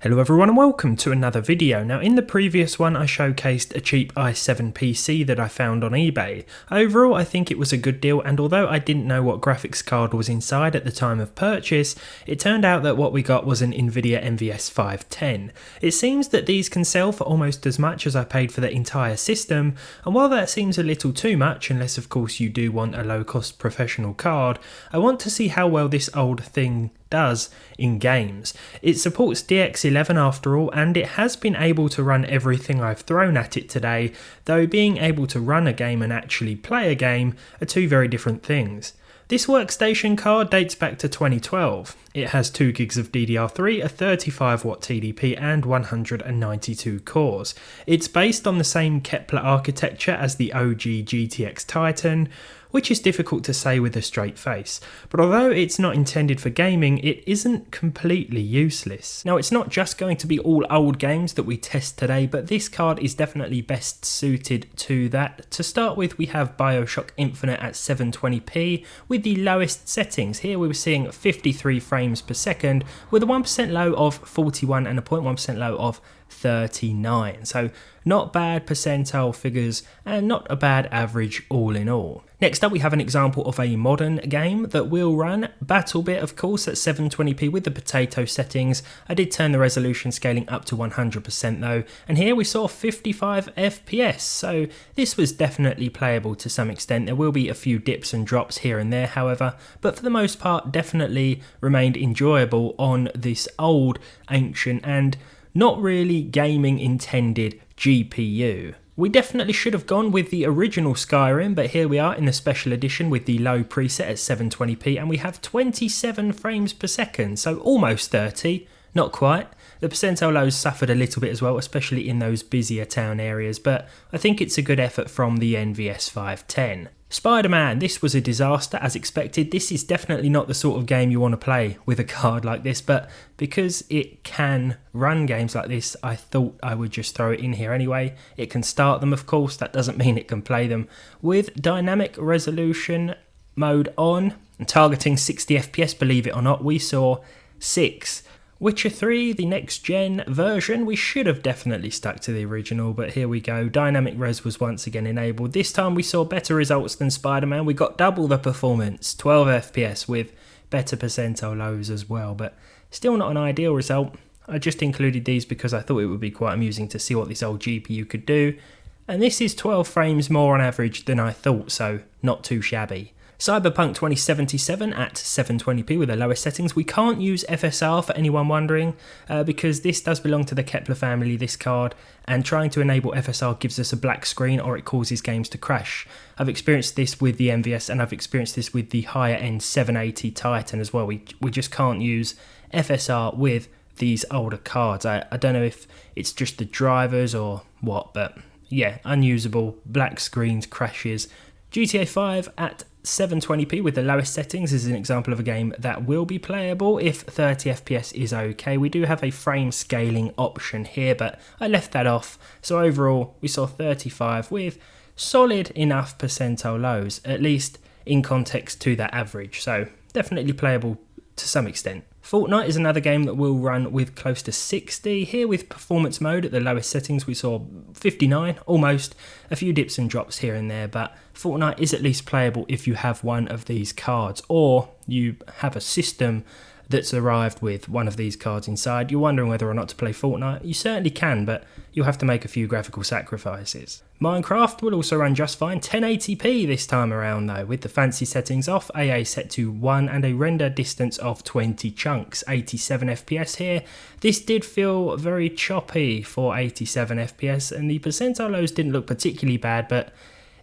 Hello everyone and welcome to another video. Now in the previous one I showcased a cheap i7 PC that I found on eBay. Overall I think it was a good deal, and although I didn't know what graphics card was inside at the time of purchase, it turned out that what we got was an Nvidia NVS 510. It seems that these can sell for almost as much as I paid for the entire system, and while that seems a little too much, unless of course you do want a low cost professional card, I want to see how well this old thing does in games. It supports DX11 after all, and it has been able to run everything I've thrown at it today, though being able to run a game and actually play a game are two very different things. This workstation card dates back to 2012. It has 2 gigs of DDR3, a 35 watt TDP and 192 cores. It's based on the same Kepler architecture as the OG GTX Titan, which is difficult to say with a straight face, but although it's not intended for gaming, it isn't completely useless. Now it's not just going to be all old games that we test today, but this card is definitely best suited to that. To start with, we have Bioshock Infinite at 720p with the lowest settings. Here we were seeing 53 frames per second with a 1% low of 41 and a 0.1% low of 39, so not bad percentile figures and not a bad average all in all. Next up we have an example of a modern game that will run BattleBit, of course, at 720p with the potato settings. I did turn the resolution scaling up to 100% though, and here we saw 55 FPS, so this was definitely playable to some extent. There will be a few dips and drops here and there however, but for the most part definitely remained enjoyable on this old, ancient and not really gaming intended GPU. We definitely should have gone with the original Skyrim, but here we are in the special edition with the low preset at 720p, and we have 27 frames per second, so almost 30, not quite. The percentile lows suffered a little bit as well, especially in those busier town areas, but I think it's a good effort from the NVS 510. Spider-Man, this was a disaster as expected. This is definitely not the sort of game you want to play with a card like this, but because it can run games like this, I thought I would just throw it in here anyway. It can start them, of course, that doesn't mean it can play them. With dynamic resolution mode on and targeting 60 FPS, believe it or not, we saw 6. Witcher 3, the next gen version, we should have definitely stuck to the original, but here we go. Dynamic res was once again enabled. This time we saw better results than Spider-Man. We got double the performance, 12 FPS with better percentile lows as well, but still not an ideal result. I just included these because I thought it would be quite amusing to see what this old GPU could do. And this is 12 frames more on average than I thought, so not too shabby. Cyberpunk 2077 at 720p with the lowest settings. We can't use FSR for anyone wondering, because this does belong to the Kepler family, this card, and trying to enable FSR gives us a black screen or it causes games to crash. I've experienced this with the NVS and I've experienced this with the higher end 780 Titan as well. We just can't use FSR with these older cards. I don't know if it's just the drivers or what, but yeah, unusable, black screens, crashes. GTA 5 at 720p with the lowest settings is an example of a game that will be playable if 30 FPS is okay. We do have a frame scaling option here, but I left that off. So overall, we saw 35 with solid enough percentile lows, at least in context to that average. So definitely playable to some extent. Fortnite is another game that will run with close to 60. Here with performance mode at the lowest settings we saw 59, almost. A few dips and drops here and there, but Fortnite is at least playable if you have one of these cards, or you have a system that's arrived with one of these cards inside. You're wondering whether or not to play Fortnite. You certainly can, but you'll have to make a few graphical sacrifices. Minecraft will also run just fine, 1080p this time around though, with the fancy settings off, AA set to 1 and a render distance of 20 chunks, 87 FPS here. This did feel very choppy for 87 FPS, and the percentile lows didn't look particularly bad, but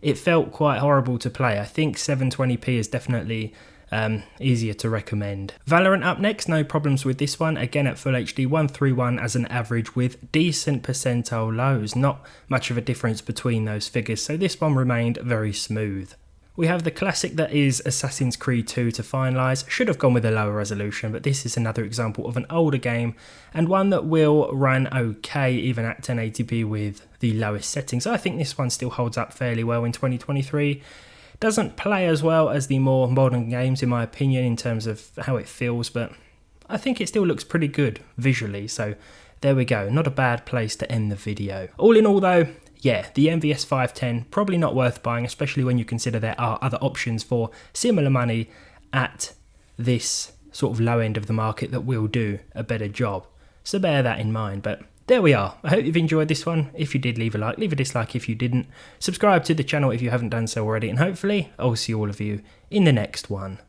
it felt quite horrible to play. I think 720p is definitely easier to recommend. Valorant up next, no problems with this one, again at full HD 131 as an average with decent percentile lows, not much of a difference between those figures, so this one remained very smooth. We have the classic that is Assassin's Creed 2 to finalise. Should have gone with a lower resolution, but this is another example of an older game and one that will run okay even at 1080p with the lowest settings. I think this one still holds up fairly well in 2023. Doesn't play as well as the more modern games in my opinion in terms of how it feels, but I think it still looks pretty good visually, so there we go, not a bad place to end the video. All in all though, yeah, the NVS 510, probably not worth buying, especially when you consider there are other options for similar money at this sort of low end of the market that will do a better job. So bear that in mind, but there we are. I hope you've enjoyed this one. If you did, leave a like, leave a dislike if you didn't. Subscribe to the channel if you haven't done so already, and hopefully I'll see all of you in the next one.